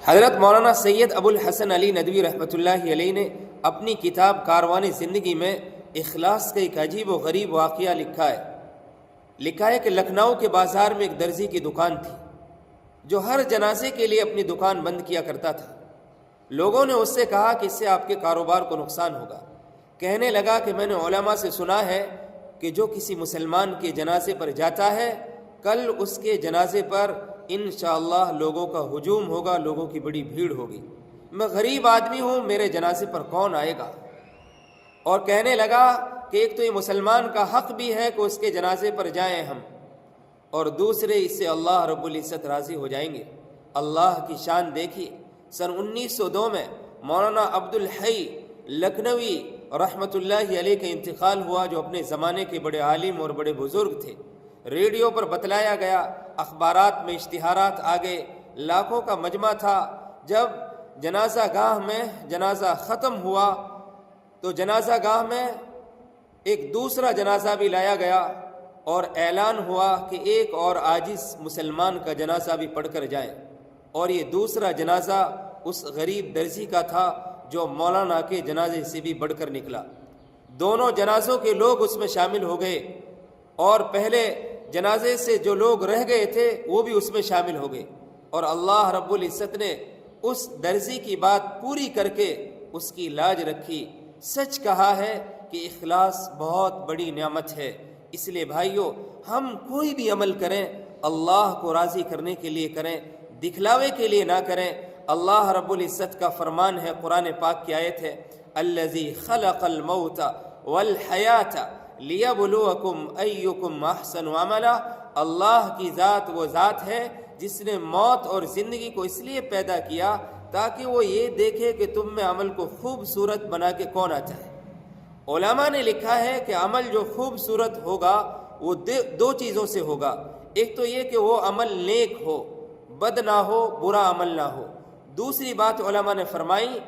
حضرت مولانا سید ابو الحسن علی ندوی رحمۃ اللہ علیہ نے اپنی کتاب کاروان زندگی میں اخلاص کا ایک عجیب و غریب واقعہ لکھا ہے کہ لکھنؤ کے بازار میں ایک درزی کی دکان تھی جو ہر جنازے کے لیے اپنی دکان بند کیا کرتا تھا۔ لوگوں نے اس سے کہا کہ اس سے آپ کے کاروبار کو نقصان ہوگا۔ کہنے لگا کہ میں نے علماء سے سنا ہے کہ جو کسی مسلمان کے جنازے پر جاتا ہے کل اس کے جنازے پر انشاءاللہ لوگوں کا ہجوم ہوگا، لوگوں کی بڑی بھیڑ ہوگی۔ میں غریب آدمی ہوں، میرے جنازے پر کون آئے گا؟ اور کہنے لگا کہ ایک تو یہ مسلمان کا حق بھی ہے کہ اس کے جنازے پر جائیں ہم، اور دوسرے اس سے اللہ رب العزت راضی ہو جائیں گے۔ اللہ کی شان دیکھیے، سن 1902 میں مولانا عبد الحی لکھنوی رحمۃ اللہ علیہ کا انتقال ہوا، جو اپنے زمانے کے بڑے عالم اور بڑے بزرگ تھے۔ ریڈیو پر بتلایا گیا، اخبارات میں اشتہارات آگئے، لاکھوں کا مجمع تھا۔ جب جنازہ گاہ میں جنازہ ختم ہوا تو جنازہ گاہ میں ایک دوسرا جنازہ بھی لایا گیا اور اعلان ہوا کہ ایک اور عاجز مسلمان کا جنازہ بھی پڑھ کر جائیں، اور یہ دوسرا جنازہ اس غریب درزی کا تھا جو مولانا کے جنازے سے بھی بڑھ کر نکلا۔ دونوں جنازوں کے لوگ اس میں شامل ہو گئے، اور پہلے جنازے سے جو لوگ رہ گئے تھے وہ بھی اس میں شامل ہو گئے، اور اللہ رب العزت نے اس درزی کی بات پوری کر کے اس کی لاج رکھی۔ سچ کہا ہے کہ اخلاص بہت بڑی نعمت ہے۔ اس لیے بھائیو، ہم کوئی بھی عمل کریں اللہ کو راضی کرنے کے لیے کریں، دکھلاوے کے لیے نہ کریں۔ اللہ رب العزت کا فرمان ہے، قرآن پاک کی آیت ہے، الذی خلق الموت والحیات لیبلوکم ایکم احسن عملا۔ اللہ کی ذات وہ ذات ہے جس نے موت اور زندگی کو اس لیے پیدا کیا تاکہ وہ یہ دیکھے کہ تم میں عمل کو خوبصورت بنا کے کون آتا ہے۔ علماء نے لکھا ہے کہ عمل جو خوبصورت ہوگا وہ دو چیزوں سے ہوگا۔ ایک تو یہ کہ وہ عمل نیک ہو، بد نہ ہو، برا عمل نہ ہو۔ دوسری بات علماء نے فرمائی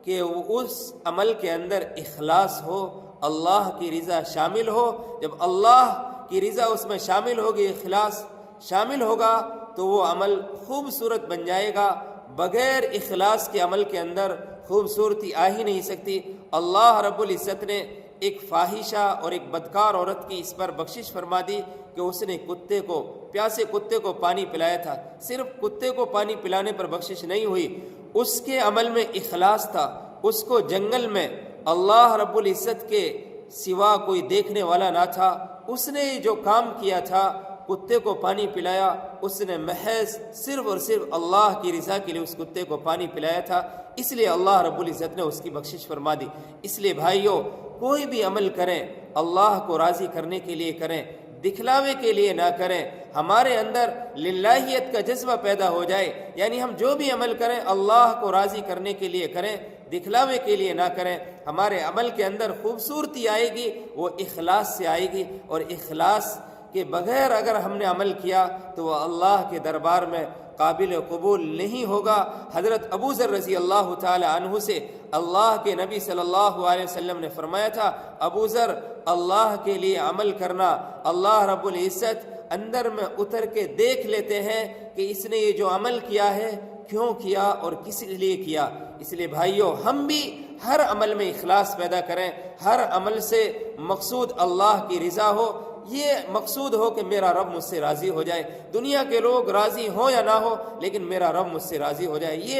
کہ اس عمل کے اندر اخلاص ہو، اللہ کی رضا شامل ہو۔ جب اللہ کی رضا اس میں شامل ہوگی، اخلاص شامل ہوگا، تو وہ عمل خوبصورت بن جائے گا۔ بغیر اخلاص کے عمل کے اندر خوبصورتی آ ہی نہیں سکتی۔ اللہ رب العزت نے ایک فاحشہ اور ایک بدکار عورت کی اس پر بخشش فرما دی کہ اس نے پیاسے کتے کو پانی پلایا تھا۔ صرف کتے کو پانی پلانے پر بخشش نہیں ہوئی، اس کے عمل میں اخلاص تھا۔ اس کو جنگل میں اللہ رب العزت کے سوا کوئی دیکھنے والا نہ تھا، اس نے جو کام کیا تھا، کتے کو پانی پلایا، اس نے محض صرف اور صرف اللہ کی رضا کے لیے اس کتے کو پانی پلایا تھا، اس لیے اللہ رب العزت نے اس کی بخشش فرما دی۔ اس لیے بھائیو، کوئی بھی عمل کریں اللہ کو راضی کرنے کے لیے کریں، دکھلاوے کے لیے نہ کریں۔ ہمارے اندر للہیت کا جذبہ پیدا ہو جائے، یعنی ہم جو بھی عمل کریں اللہ کو راضی کرنے کے لیے کریں، دکھلاوے کے لیے نہ کریں۔ ہمارے عمل کے اندر خوبصورتی آئے گی، وہ اخلاص سے آئے گی، اور اخلاص کے بغیر اگر ہم نے عمل کیا تو وہ اللہ کے دربار میں قابل قبول نہیں ہوگا۔ حضرت ابو ذر رضی اللہ تعالی عنہ سے اللہ کے نبی صلی اللہ علیہ وسلم نے فرمایا تھا، ابو ذر، اللہ کے لیے عمل کرنا، اللہ رب العزت اندر میں اتر کے دیکھ لیتے ہیں کہ اس نے یہ جو عمل کیا ہے کیوں کیا اور کس لیے کیا۔ اس لیے بھائیو، ہم بھی ہر عمل میں اخلاص پیدا کریں، ہر عمل سے مقصود اللہ کی رضا ہو، یہ مقصود ہو کہ میرا رب مجھ سے راضی ہو جائے۔ دنیا کے لوگ راضی ہوں یا نہ ہو، لیکن میرا رب مجھ سے راضی ہو جائے، یہ